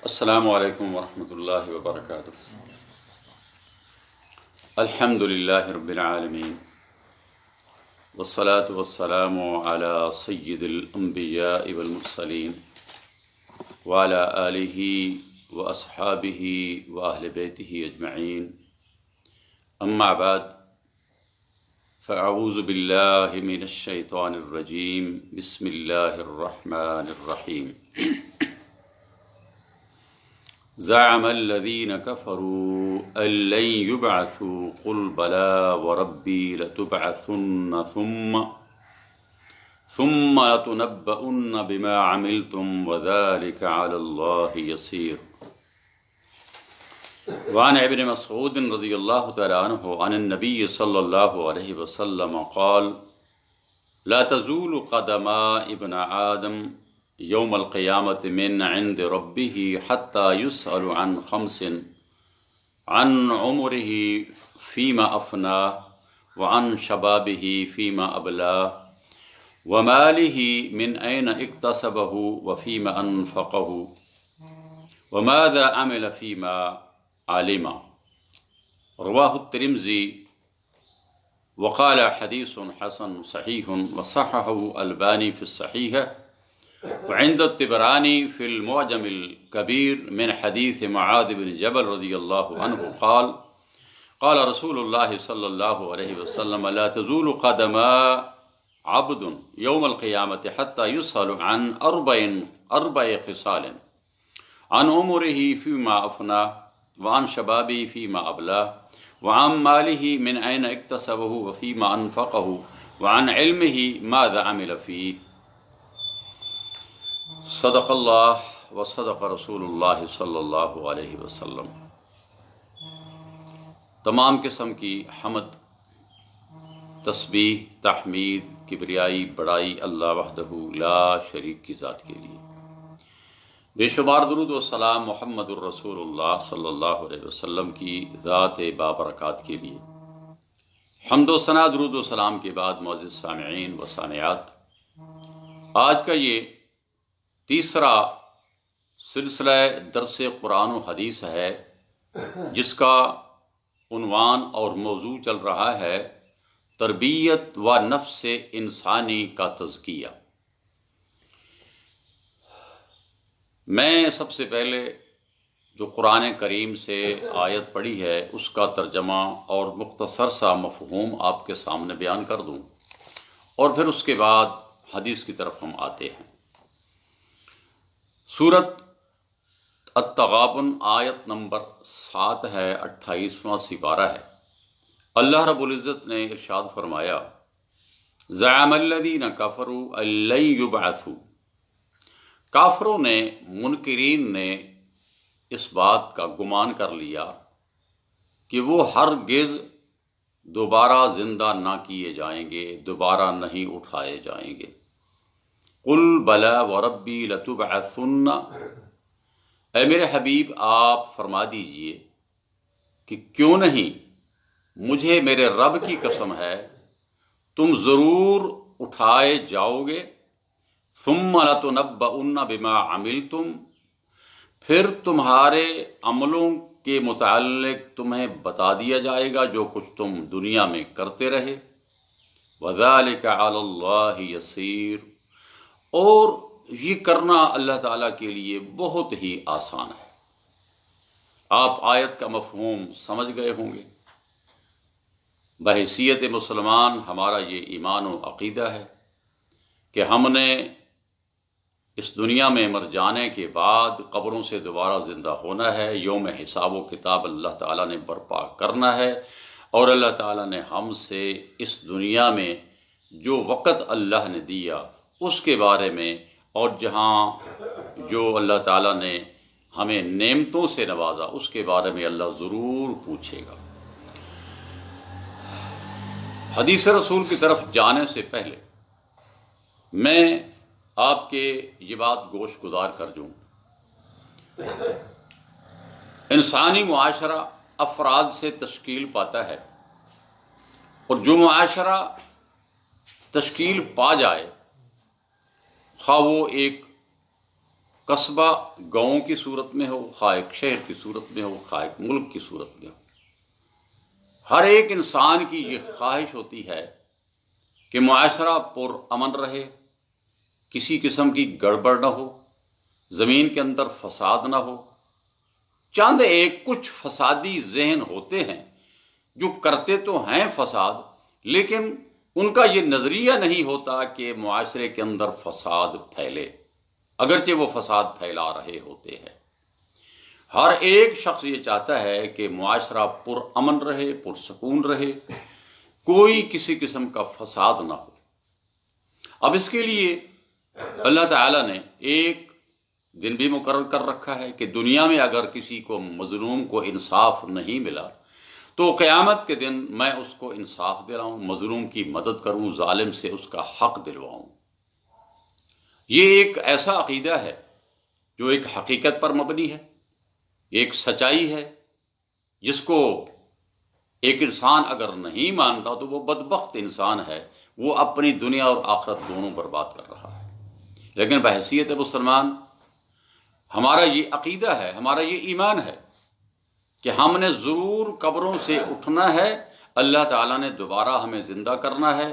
السلام علیکم ورحمۃ اللہ وبرکاتہ۔ الحمد للہ رب العالمین والصلاة والسلام علی سید الانبیاء والمرسلین وعلی آلہ واصحابہ واہل بیتہ اجمعین، اما بعد فاعوذ باللہ من الشیطان الرجیم، بسم اللہ الرحمن الرحیم۔ زعم الذين كفروا أن لن يبعثوا قل بلى وربي لتبعثن ثم لتنبؤن بما عملتم وذلك على الله يسير۔ وعن ابن مسعود رضي الله تعالى عنه عن النبي صلى الله عليه وسلم قال: لا تزول قدما ابن آدم يوم القيامة من عند ربه حتى يسأل عن خمس: عن عمره فيما أفناه، وعن شبابه فيما أبلاه، وماله من أين اكتسبه وفيما أنفقه، وماذا عمل فيما علم۔ رواه الترمذي وقال حديث حسن صحيح، وصححه الباني في الصحيح، وعند الطبراني في المعجم الكبير من حديث معاذ بن جبل رضي الله عنه قال: قال رسول الله صلى الله عليه وسلم: لا تزول قدما عبد يوم القيامة حتى يسأل عن أربع خصال: عن عمره فيما أفناه، وعن شبابه فيما أبلاه، وعن ماله من أين اكتسبه وفيما أنفقه، وعن علمه ماذا عمل فيه۔ صدق اللہ وصدق رسول اللہ صلی اللہ علیہ وسلم۔ تمام قسم کی حمد، تسبیح، تحمید، کبریائی، بڑائی اللہ وحدہ لا شریک کی ذات کے لیے، بے شمار درود و سلام محمد الرسول اللہ صلی اللہ علیہ وسلم کی ذات بابرکات کے لیے۔ حمد و ثنا درود و سلام کے بعد معزز سامعین و سامعات، آج کا یہ تیسرا سلسلہ درس قرآن و حدیث ہے، جس کا عنوان اور موضوع چل رہا ہے تربیت و نفس انسانی کا تزکیہ۔ میں سب سے پہلے جو قرآن کریم سے آیت پڑھی ہے اس کا ترجمہ اور مختصر سا مفہوم آپ کے سامنے بیان کر دوں، اور پھر اس کے بعد حدیث کی طرف ہم آتے ہیں۔ سورت التغابن آیت نمبر 7 ہے، 28واں سپارہ ہے۔ اللہ رب العزت نے ارشاد فرمایا: زعم الذین کفروا ان لن یبعثوا۔ کافروں نے، منکرین نے اس بات کا گمان کر لیا کہ وہ ہرگز دوبارہ زندہ نہ کیے جائیں گے، دوبارہ نہیں اٹھائے جائیں گے۔ قل بلا وربی لتبعثن، اے میرے حبیب آپ فرما دیجئے کہ کیوں نہیں، مجھے میرے رب کی قسم ہے تم ضرور اٹھائے جاؤ گے۔ ثم لتنبؤن بما عملتم، پھر تمہارے عملوں کے متعلق تمہیں بتا دیا جائے گا جو کچھ تم دنیا میں کرتے رہے۔ وذلک علی اللہ یسیر، اور یہ کرنا اللہ تعالیٰ کے لیے بہت ہی آسان ہے۔ آپ آیت کا مفہوم سمجھ گئے ہوں گے۔ بحیثیت مسلمان ہمارا یہ ایمان و عقیدہ ہے کہ ہم نے اس دنیا میں مر جانے کے بعد قبروں سے دوبارہ زندہ ہونا ہے، یوم حساب و کتاب اللہ تعالیٰ نے برپا کرنا ہے، اور اللہ تعالیٰ نے ہم سے اس دنیا میں جو وقت اللہ نے دیا اس کے بارے میں، اور جہاں جو اللہ تعالیٰ نے ہمیں نعمتوں سے نوازا اس کے بارے میں اللہ ضرور پوچھے گا۔ حدیث رسول کی طرف جانے سے پہلے میں آپ کے یہ بات گوش گزار کر دوں، انسانی معاشرہ افراد سے تشکیل پاتا ہے، اور جو معاشرہ تشکیل پا جائے، خواہ وہ ایک قصبہ گاؤں کی صورت میں ہو، خواہ ایک شہر کی صورت میں ہو، خواہ ایک ملک کی صورت میں ہو، ہر ایک انسان کی یہ خواہش ہوتی ہے کہ معاشرہ پر امن رہے، کسی قسم کی گڑبڑ نہ ہو، زمین کے اندر فساد نہ ہو۔ چند ایک کچھ فسادی ذہن ہوتے ہیں جو کرتے تو ہیں فساد، لیکن ان کا یہ نظریہ نہیں ہوتا کہ معاشرے کے اندر فساد پھیلے، اگرچہ وہ فساد پھیلا رہے ہوتے ہیں۔ ہر ایک شخص یہ چاہتا ہے کہ معاشرہ پر امن رہے، پرسکون رہے، کوئی کسی قسم کا فساد نہ ہو۔ اب اس کے لیے اللہ تعالیٰ نے ایک دن بھی مقرر کر رکھا ہے کہ دنیا میں اگر کسی کو مظلوم کو انصاف نہیں ملا تو قیامت کے دن میں اس کو انصاف دلاؤں، مظلوم کی مدد کروں، ظالم سے اس کا حق دلواؤں۔ یہ ایک ایسا عقیدہ ہے جو ایک حقیقت پر مبنی ہے، ایک سچائی ہے، جس کو ایک انسان اگر نہیں مانتا تو وہ بدبخت انسان ہے، وہ اپنی دنیا اور آخرت دونوں برباد کر رہا ہے۔ لیکن بحیثیت مسلمان ہمارا یہ عقیدہ ہے، ہمارا یہ ایمان ہے کہ ہم نے ضرور قبروں سے اٹھنا ہے، اللہ تعالیٰ نے دوبارہ ہمیں زندہ کرنا ہے،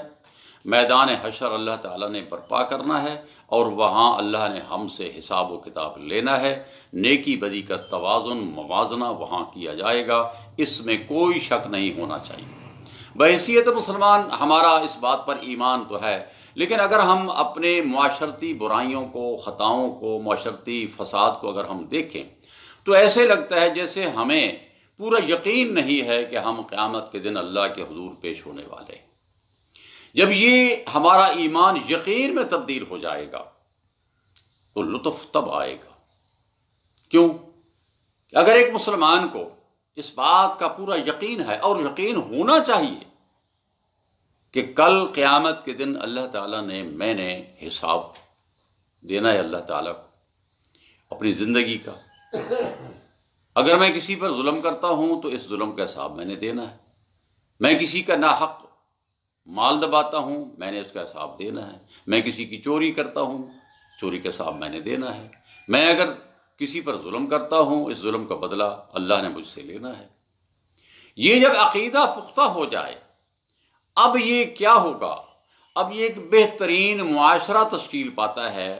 میدان حشر اللہ تعالیٰ نے برپا کرنا ہے، اور وہاں اللہ نے ہم سے حساب و کتاب لینا ہے، نیکی بدی کا توازن موازنہ وہاں کیا جائے گا، اس میں کوئی شک نہیں ہونا چاہیے۔ بحیثیت مسلمان ہمارا اس بات پر ایمان تو ہے، لیکن اگر ہم اپنے معاشرتی برائیوں کو، خطاؤں کو، معاشرتی فساد کو اگر ہم دیکھیں تو ایسے لگتا ہے جیسے ہمیں پورا یقین نہیں ہے کہ ہم قیامت کے دن اللہ کے حضور پیش ہونے والے ہیں۔ جب یہ ہمارا ایمان یقین میں تبدیل ہو جائے گا تو لطف تب آئے گا۔ کیوں؟ اگر ایک مسلمان کو اس بات کا پورا یقین ہے، اور یقین ہونا چاہیے کہ کل قیامت کے دن اللہ تعالیٰ نے میں نے حساب دینا ہے اللہ تعالیٰ کو اپنی زندگی کا۔ اگر میں کسی پر ظلم کرتا ہوں تو اس ظلم کا حساب میں نے دینا ہے، میں کسی کا ناحق مال دباتا ہوں، میں نے اس کا حساب دینا ہے، میں کسی کی چوری کرتا ہوں، چوری کا حساب میں نے دینا ہے، میں اگر کسی پر ظلم کرتا ہوں اس ظلم کا بدلہ اللہ نے مجھ سے لینا ہے۔ یہ جب عقیدہ پختہ ہو جائے اب یہ کیا ہوگا؟ اب یہ ایک بہترین معاشرہ تشکیل پاتا ہے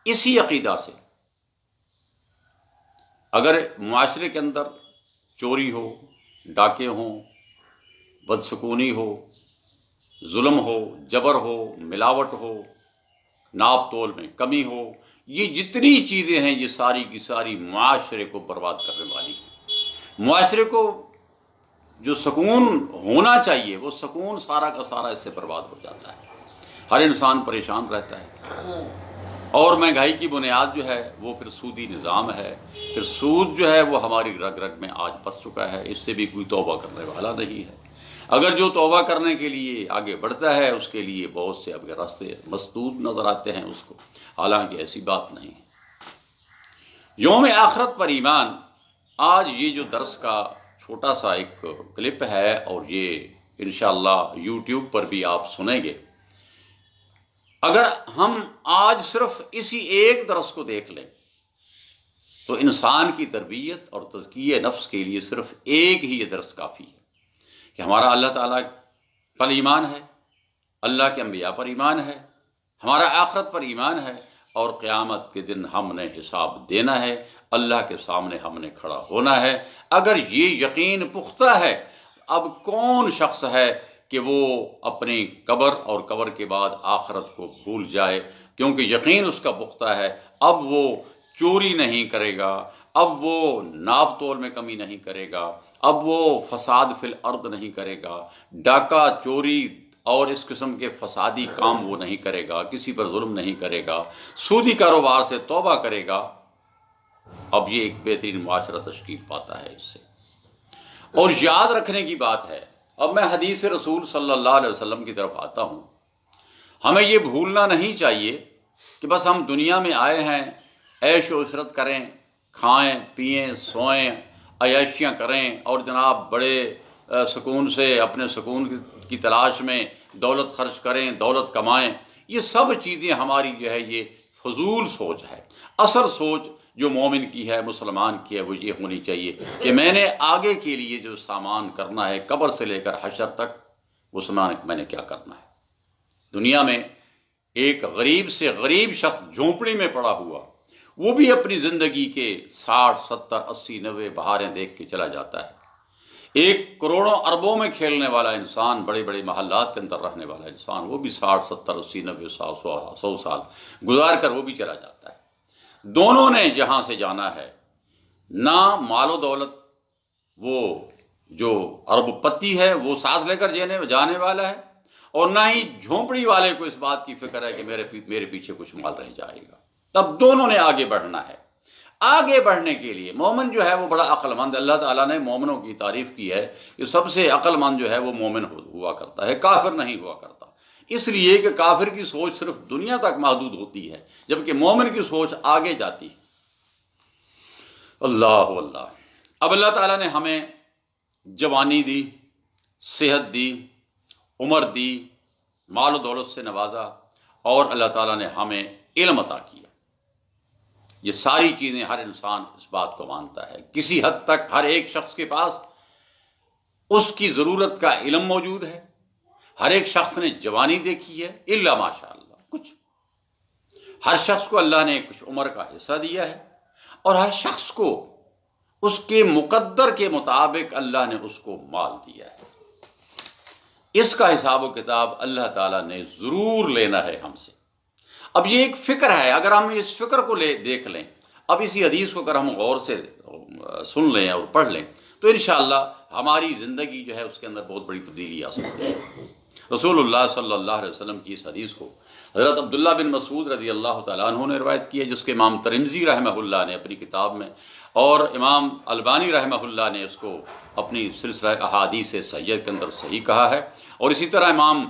اسی عقیدہ سے۔ اگر معاشرے کے اندر چوری ہو، ڈاکے ہوں، بدسکونی ہو، ظلم ہو، جبر ہو، ملاوٹ ہو، ناپ تول میں کمی ہو، یہ جتنی چیزیں ہیں یہ ساری کی ساری معاشرے کو برباد کرنے والی ہیں۔ معاشرے کو جو سکون ہونا چاہیے وہ سکون سارا کا سارا اس سے برباد ہو جاتا ہے، ہر انسان پریشان رہتا ہے، اور مہنگائی کی بنیاد جو ہے وہ پھر سودی نظام ہے۔ پھر سود جو ہے وہ ہماری رگ رگ میں آج بس چکا ہے، اس سے بھی کوئی توبہ کرنے والا نہیں ہے۔ اگر جو توبہ کرنے کے لیے آگے بڑھتا ہے اس کے لیے بہت سے اب راستے مسدود نظر آتے ہیں اس کو، حالانکہ ایسی بات نہیں ہے۔ یوم آخرت پر ایمان، آج یہ جو درس کا چھوٹا سا ایک کلپ ہے اور یہ انشاءاللہ یوٹیوب پر بھی آپ سنیں گے، اگر ہم آج صرف اسی ایک درس کو دیکھ لیں تو انسان کی تربیت اور تزکیہ نفس کے لیے صرف ایک ہی یہ درس کافی ہے کہ ہمارا اللہ تعالیٰ پر ایمان ہے، اللہ کے انبیاء پر ایمان ہے، ہمارا آخرت پر ایمان ہے، اور قیامت کے دن ہم نے حساب دینا ہے، اللہ کے سامنے ہم نے کھڑا ہونا ہے۔ اگر یہ یقین پختہ ہے، اب کون شخص ہے کہ وہ اپنی قبر اور قبر کے بعد آخرت کو بھول جائے؟ کیونکہ یقین اس کا پختہ ہے، اب وہ چوری نہیں کرے گا، اب وہ ناپ تول میں کمی نہیں کرے گا، اب وہ فساد فی الارض نہیں کرے گا، ڈاکہ چوری اور اس قسم کے فسادی کام وہ نہیں کرے گا، کسی پر ظلم نہیں کرے گا، سودی کاروبار سے توبہ کرے گا۔ اب یہ ایک بہترین معاشرہ تشکیل پاتا ہے اس سے۔ اور یاد رکھنے کی بات ہے، اب میں حدیث رسول صلی اللہ علیہ وسلم کی طرف آتا ہوں، ہمیں یہ بھولنا نہیں چاہیے کہ بس ہم دنیا میں آئے ہیں، عیش و عشرت کریں، کھائیں پئیں سوئیں، عیاشیاں کریں، اور جناب بڑے سکون سے اپنے سکون کی تلاش میں دولت خرچ کریں، دولت کمائیں۔ یہ سب چیزیں ہماری جو ہے یہ فضول سوچ ہے۔ اصل سوچ جو مومن کی ہے، مسلمان کی ہے، وہ یہ ہونی چاہیے کہ میں نے آگے کے لیے جو سامان کرنا ہے، قبر سے لے کر حشر تک، اس میں نے کیا کرنا ہے۔ دنیا میں ایک غریب سے غریب شخص جھونپڑی میں پڑا ہوا، وہ بھی اپنی زندگی کے 60 70 80 90 بہاریں دیکھ کے چلا جاتا ہے۔ ایک کروڑوں اربوں میں کھیلنے والا انسان، بڑے بڑے محلات کے اندر رہنے والا انسان، وہ بھی 60 70 80 90 100 سال گزار کر وہ بھی چلا جاتا ہے۔ دونوں نے جہاں سے جانا ہے، نہ مال و دولت وہ جو ارب پتی ہے وہ ساتھ لے کر جانے والا ہے، اور نہ ہی جھونپڑی والے کو اس بات کی فکر ہے کہ میرے پیچھے کچھ مال رہ جائے گا۔ تب دونوں نے آگے بڑھنا ہے۔ آگے بڑھنے کے لیے مومن جو ہے وہ بڑا عقل مند، اللہ تعالیٰ نے مومنوں کی تعریف کی ہے کہ سب سے عقل مند جو ہے وہ مومن ہوا کرتا ہے، کافر نہیں ہوا کرتا، اس لیے کہ کافر کی سوچ صرف دنیا تک محدود ہوتی ہے، جبکہ مومن کی سوچ آگے جاتی ہے۔ اللہ اللہ۔ اب اللہ تعالیٰ نے ہمیں جوانی دی، صحت دی، عمر دی، مال و دولت سے نوازا، اور اللہ تعالیٰ نے ہمیں علم عطا کیا۔ یہ ساری چیزیں ہر انسان اس بات کو مانتا ہے، کسی حد تک ہر ایک شخص کے پاس اس کی ضرورت کا علم موجود ہے۔ ہر ایک شخص نے جوانی دیکھی ہے، الا ماشاء اللہ کچھ۔ ہر شخص کو اللہ نے کچھ عمر کا حصہ دیا ہے، اور ہر شخص کو اس کے مقدر کے مطابق اللہ نے اس کو مال دیا ہے۔ اس کا حساب و کتاب اللہ تعالیٰ نے ضرور لینا ہے ہم سے۔ اب یہ ایک فکر ہے، اگر ہم اس فکر کو دیکھ لیں، اب اسی حدیث کو اگر ہم غور سے سن لیں اور پڑھ لیں، تو انشاءاللہ ہماری زندگی جو ہے اس کے اندر بہت بڑی تبدیلی آ سکتی ہے۔ رسول اللہ صلی اللہ علیہ وسلم کی اس حدیث کو حضرت عبداللہ بن مسعود رضی اللہ تعالیٰ عنہ نے روایت کی ہے، جس کے امام ترمذی رحمہ اللہ نے اپنی کتاب میں، اور امام البانی رحمہ اللہ نے اس کو اپنی سلسلہ احادیث صحیحہ کے اندر صحیح کہا ہے، اور اسی طرح امام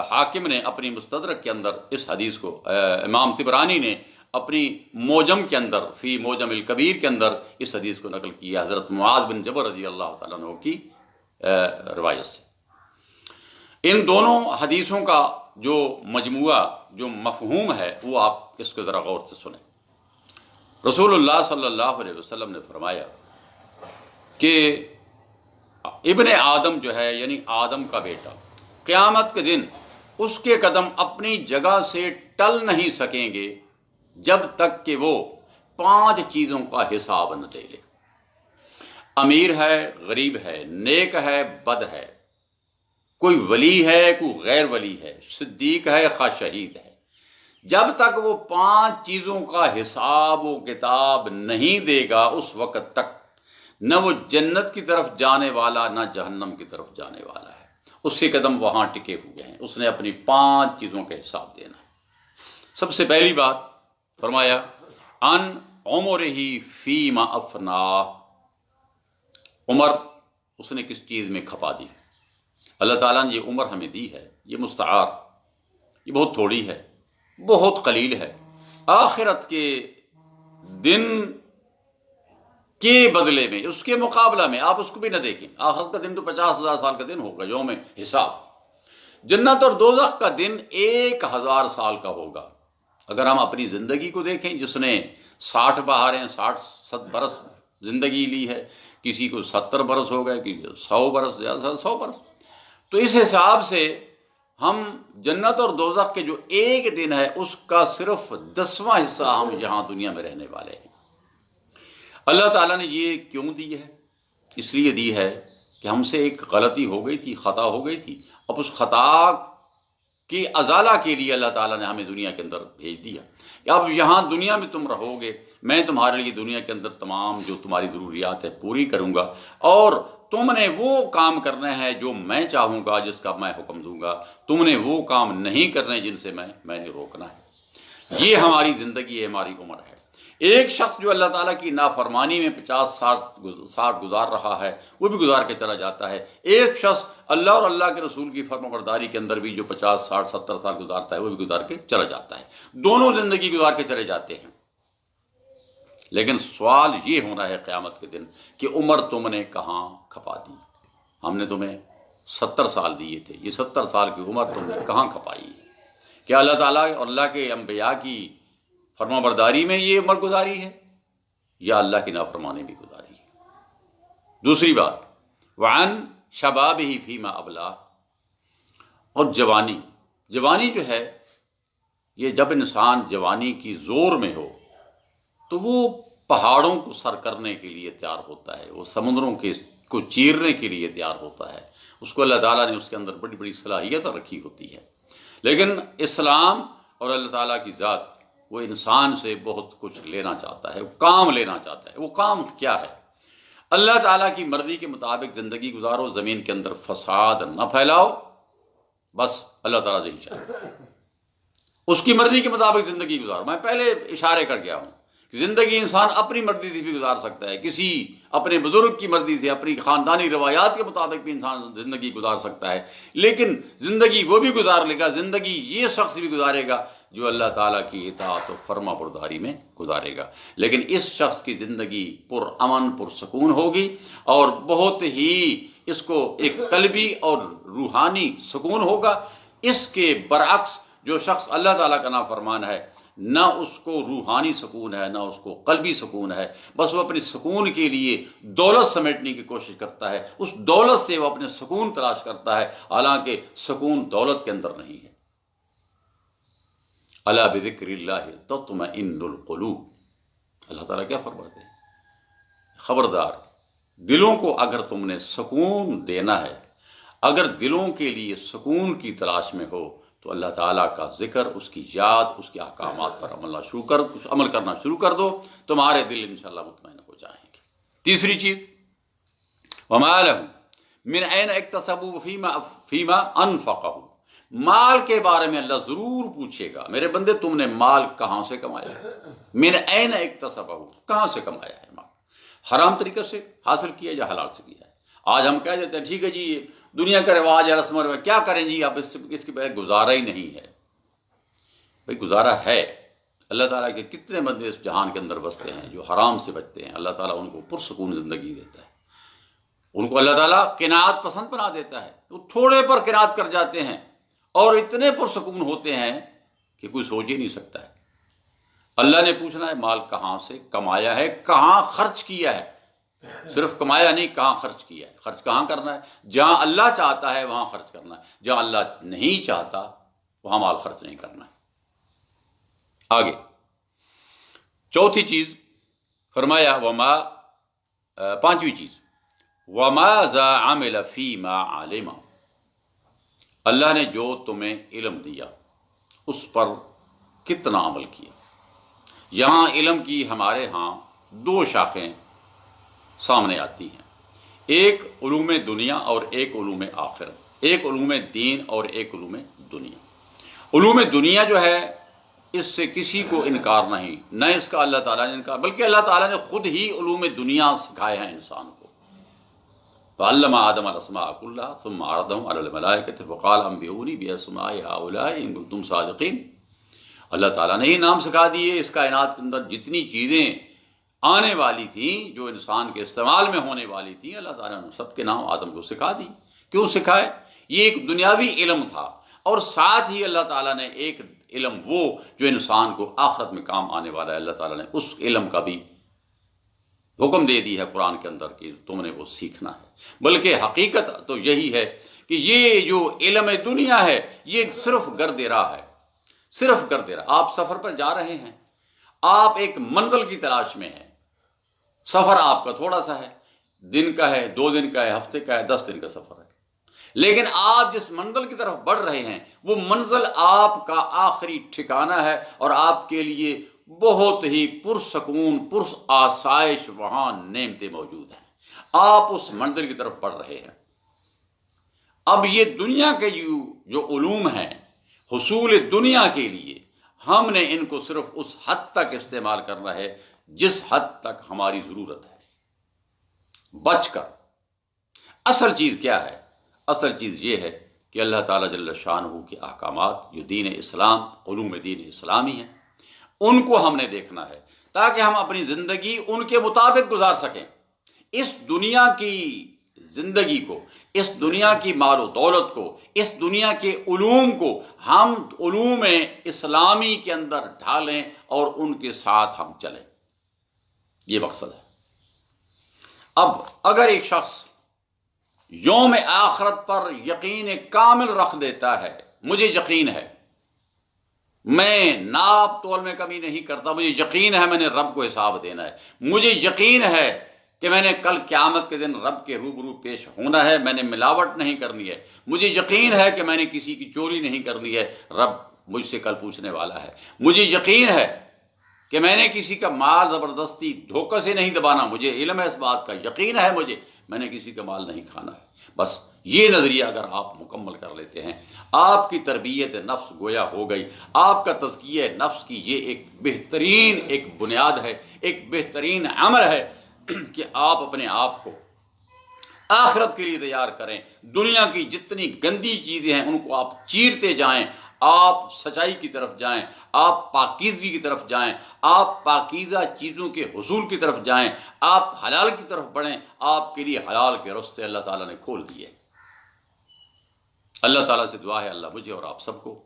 حاکم نے اپنی مستدرک کے اندر اس حدیث کو، امام طبرانی نے اپنی موجم کے اندر، فی موجم الکبیر کے اندر اس حدیث کو نقل کیا حضرت معاذ بن جبل رضی اللہ تعالیٰ عنہ کی روایت سے۔ ان دونوں حدیثوں کا جو مجموعہ، جو مفہوم ہے، وہ آپ اس کو ذرا غور سے سنیں۔ رسول اللہ صلی اللہ علیہ وسلم نے فرمایا کہ ابن آدم جو ہے، یعنی آدم کا بیٹا، قیامت کے دن اس کے قدم اپنی جگہ سے ٹل نہیں سکیں گے جب تک کہ وہ 5 چیزوں کا حساب نہ دے لے۔ امیر ہے، غریب ہے، نیک ہے، بد ہے، کوئی ولی ہے، کوئی غیر ولی ہے، صدیق ہے، خواہ شہید ہے، جب تک وہ 5 چیزوں کا حساب و کتاب نہیں دے گا، اس وقت تک نہ وہ جنت کی طرف جانے والا، نہ جہنم کی طرف جانے والا ہے۔ اس کے قدم وہاں ٹکے ہوئے ہیں، اس نے اپنی 5 چیزوں کا حساب دینا ہے۔ سب سے پہلی بات فرمایا، ان عمرہ فیما افنا، عمر اس نے کس چیز میں کھپا دی۔ اللہ تعالیٰ نے یہ عمر ہمیں دی ہے، یہ مستعار، یہ بہت تھوڑی ہے، بہت قلیل ہے۔ آخرت کے دن کے بدلے میں، اس کے مقابلہ میں آپ اس کو بھی نہ دیکھیں، آخرت کا دن تو 50,000 سال کا دن ہوگا، یوم حساب۔ جنت اور دوزخ کا دن 1000 سال کا ہوگا۔ اگر ہم اپنی زندگی کو دیکھیں، جس نے 60 بہاریں، 60 برس زندگی لی ہے، کسی کو 70 برس ہو گئے، کسی کو 100 برس، زیادہ سے 100 برس، تو اس حساب سے ہم جنت اور دوزخ کے جو ایک دن ہے، اس کا صرف 10واں حصہ ہم یہاں دنیا میں رہنے والے ہیں۔ اللہ تعالیٰ نے یہ کیوں دی ہے؟ اس لیے دی ہے کہ ہم سے ایک غلطی ہو گئی تھی، خطا ہو گئی تھی۔ اب اس خطا کی ازالہ کے لیے اللہ تعالیٰ نے ہمیں دنیا کے اندر بھیج دیا کہ اب یہاں دنیا میں تم رہو گے، میں تمہارے لیے دنیا کے اندر تمام جو تمہاری ضروریات ہے پوری کروں گا، اور تم نے وہ کام کرنے ہیں جو میں چاہوں گا، جس کا میں حکم دوں گا، تم نے وہ کام نہیں کرنے جن سے میں نے روکنا ہے۔ یہ ہماری زندگی ہے، ہماری عمر ہے۔ ایک شخص جو اللہ تعالیٰ کی نافرمانی میں 50-60 گزار رہا ہے، وہ بھی گزار کے چلا جاتا ہے۔ ایک شخص اللہ اور اللہ کے رسول کی فرمانبرداری کے اندر بھی جو 50-60-70 سال گزارتا ہے، وہ بھی گزار کے چلا جاتا ہے۔ دونوں زندگی گزار کے چلے جاتے ہیں، لیکن سوال یہ ہونا ہے قیامت کے دن کہ عمر تم نے کہاں کھپا دی؟ ہم نے تمہیں 70 سال دیے تھے، یہ 70 سال کی عمر تم نے کہاں کھپائی؟ کیا اللہ تعالیٰ اور اللہ کے انبیاء کی فرما برداری میں یہ عمر گزاری ہے یا اللہ کی نافرمانی بھی گزاری ہے؟ دوسری بات، وعن شبابہ فیما ابلا، اور جوانی جو ہے، یہ جب انسان جوانی کی زور میں ہو تو وہ پہاڑوں کو سر کرنے کے لیے تیار ہوتا ہے، وہ سمندروں کو چیرنے کے لیے تیار ہوتا ہے، اس کو اللہ تعالیٰ نے اس کے اندر بڑی بڑی صلاحیت رکھی ہوتی ہے۔ لیکن اسلام اور اللہ تعالیٰ کی ذات، وہ انسان سے بہت کچھ لینا چاہتا ہے، وہ کام لینا چاہتا ہے۔ وہ کام کیا ہے؟ اللہ تعالیٰ کی مرضی کے مطابق زندگی گزارو، زمین کے اندر فساد نہ پھیلاؤ، بس اللہ تعالیٰ سے ہی چاہے، اس کی مرضی کے مطابق زندگی گزارو۔ میں پہلے اشارے کر گیا ہوں کہ زندگی انسان اپنی مرضی سے بھی گزار سکتا ہے، کسی اپنے بزرگ کی مرضی سے، اپنی خاندانی روایات کے مطابق بھی انسان زندگی گزار سکتا ہے، لیکن زندگی وہ بھی گزار لے گا، زندگی یہ شخص بھی گزارے گا جو اللہ تعالیٰ کی اطاعت و فرما برداری میں گزارے گا۔ لیکن اس شخص کی زندگی پر امن پرسکون ہوگی اور بہت ہی اس کو ایک قلبی اور روحانی سکون ہوگا۔ اس کے برعکس جو شخص اللہ تعالیٰ کا نافرمان ہے، نہ اس کو روحانی سکون ہے، نہ اس کو قلبی سکون ہے، بس وہ اپنی سکون کے لیے دولت سمیٹنے کی کوشش کرتا ہے، اس دولت سے وہ اپنے سکون تلاش کرتا ہے، حالانکہ سکون دولت کے اندر نہیں ہے۔ الا بذکر اللہ تطمئن القلوب، اللہ تعالیٰ کیا فرماتے ہیں؟ خبردار، دلوں کو اگر تم نے سکون دینا ہے، اگر دلوں کے لیے سکون کی تلاش میں ہو تو اللہ تعالیٰ کا ذکر، اس کی یاد، اس کے احکامات پر عمل کرنا شروع کر دو، تمہارے دل انشاءاللہ مطمئن ہو جائیں گے۔ تیسری چیز، وما لهم من أين اكتسبوا فيما انفقوا، مال کے بارے میں اللہ ضرور پوچھے گا، میرے بندے تم نے مال کہاں سے کمایا ہے؟ من أين اكتسبوا، کہاں سے کمایا ہے مال؟ حرام طریقے سے حاصل کیا یا حلال سے کیا ہے؟ آج ہم کہہ دیتے ہیں ٹھیک ہے جی دنیا کا رواج ہے، رسم و رواج، کیا کریں جی، اب اس کے بغیر گزارا ہی نہیں ہے۔ بھائی گزارا ہے، اللہ تعالیٰ کے کتنے بندے اس جہان کے اندر بستے ہیں جو حرام سے بچتے ہیں، اللہ تعالیٰ ان کو پرسکون زندگی دیتا ہے، ان کو اللہ تعالیٰ قناعت پسند بنا دیتا ہے، وہ تھوڑے پر قناعت کر جاتے ہیں اور اتنے پرسکون ہوتے ہیں کہ کوئی سوچ ہی نہیں سکتا ہے۔ اللہ نے پوچھنا ہے مال کہاں سے کمایا ہے، کہاں خرچ کیا ہے، صرف کمایا نہیں، کہاں خرچ کیا ہے، خرچ کہاں کرنا ہے؟ جہاں اللہ چاہتا ہے وہاں خرچ کرنا ہے، جہاں اللہ نہیں چاہتا وہاں مال خرچ نہیں کرنا ہے۔ آگے چوتھی چیز فرمایا پانچویں چیز، وَمَاذَا عَمِلَ فِيمَا عَلِمَ، اللہ نے جو تمہیں علم دیا اس پر کتنا عمل کیا۔ یہاں علم کی ہمارے ہاں دو شاخیں سامنے آتی ہیں، ایک علوم دنیا اور ایک علوم آخرت، ایک علوم دین اور ایک علوم دنیا۔ علوم دنیا جو ہے اس سے کسی کو انکار نہیں، نہ اس کا اللہ تعالیٰ نے انکار، بلکہ اللہ تعالیٰ نے خود ہی علوم دنیا سکھائے ہیں انسان کو۔ فعلم آدم الاسماء كلها ثم عرضهم على الملائكة فقال انبئوني باسماء هؤلاء ان كنتم صادقين۔ اللہ تعالیٰ نے ہی نام سکھا دیے، اس کائنات کے اندر جتنی چیزیں آنے والی تھیں جو انسان کے استعمال میں ہونے والی تھیں، اللہ تعالیٰ نے سب کے نام آدم کو سکھا دی۔ کیوں سکھائے؟ یہ ایک دنیاوی علم تھا، اور ساتھ ہی اللہ تعالیٰ نے ایک علم وہ جو انسان کو آخرت میں کام آنے والا ہے، اللہ تعالیٰ نے اس علم کا بھی حکم دے دی ہے قرآن کے اندر کہ تم نے وہ سیکھنا ہے۔ بلکہ حقیقت تو یہی ہے کہ یہ جو علم دنیا ہے یہ صرف گرد راہ ہے، صرف گرد راہ۔ آپ سفر پر جا رہے ہیں، آپ ایک منزل کی تلاش میں ہیں، سفر آپ کا تھوڑا سا ہے، دن کا ہے، 2 دن کا ہے، ہفتے کا ہے، 10 دن کا سفر ہے، لیکن آپ جس منزل کی طرف بڑھ رہے ہیں وہ منزل آپ کا آخری ٹھکانہ ہے، اور آپ کے لیے بہت ہی پرسکون آسائش وہاں نعمتیں موجود ہیں، آپ اس منزل کی طرف بڑھ رہے ہیں۔ اب یہ دنیا کے جو علوم ہیں، حصول دنیا کے لیے ہم نے ان کو صرف اس حد تک استعمال کرنا ہے جس حد تک ہماری ضرورت ہے، بچ کر۔ اصل چیز کیا ہے؟ اصل چیز یہ ہے کہ اللہ تعالیٰ جل شانہ کے احکامات جو دین اسلام، علوم دین اسلامی ہیں، ان کو ہم نے دیکھنا ہے تاکہ ہم اپنی زندگی ان کے مطابق گزار سکیں۔ اس دنیا کی زندگی کو، اس دنیا کی مال و دولت کو، اس دنیا کے علوم کو ہم علوم اسلامی کے اندر ڈھالیں اور ان کے ساتھ ہم چلیں، یہ مقصد ہے۔ اب اگر ایک شخص یوم آخرت پر یقین کامل رکھ دیتا ہے، مجھے یقین ہے، میں ناپ تول میں کمی نہیں کرتا، مجھے یقین ہے میں نے رب کو حساب دینا ہے، مجھے یقین ہے کہ میں نے کل قیامت کے دن رب کے روبرو پیش ہونا ہے، میں نے ملاوٹ نہیں کرنی ہے، مجھے یقین ہے کہ میں نے کسی کی چوری نہیں کرنی ہے، رب مجھ سے کل پوچھنے والا ہے، مجھے یقین ہے کہ میں نے کسی کا مال زبردستی دھوکہ سے نہیں دبانا، مجھے علم ہے اس بات کا، یقین ہے مجھے میں نے کسی کا مال نہیں کھانا ہے۔ بس یہ نظریہ اگر آپ مکمل کر لیتے ہیں، آپ کی تربیت نفس گویا ہو گئی، آپ کا تزکیہ نفس کی یہ ایک بہترین ایک بنیاد ہے، ایک بہترین عمل ہے کہ آپ اپنے آپ کو آخرت کے لیے تیار کریں، دنیا کی جتنی گندی چیزیں ہیں ان کو آپ چیرتے جائیں، آپ سچائی کی طرف جائیں، آپ پاکیزگی کی طرف جائیں، آپ پاکیزہ چیزوں کے حصول کی طرف جائیں، آپ حلال کی طرف بڑھیں، آپ کے لیے حلال کے راستے اللہ تعالیٰ نے کھول دیے۔ اللہ تعالیٰ سے دعا ہے اللہ مجھے اور آپ سب کو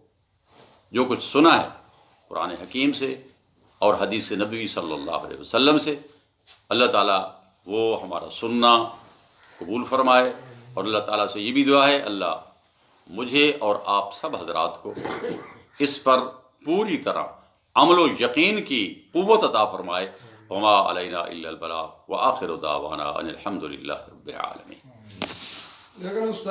جو کچھ سنا ہے قرآن حکیم سے اور حدیث نبوی صلی اللہ علیہ وسلم سے، اللہ تعالیٰ وہ ہمارا سننا قبول فرمائے، اور اللہ تعالیٰ سے یہ بھی دعا ہے اللہ مجھے اور آپ سب حضرات کو اس پر پوری طرح عمل و یقین کی قوت عطا فرمائے۔ وما علینا الا البلاغ وآخر دعوانا ان الحمد للہ رب العالمین۔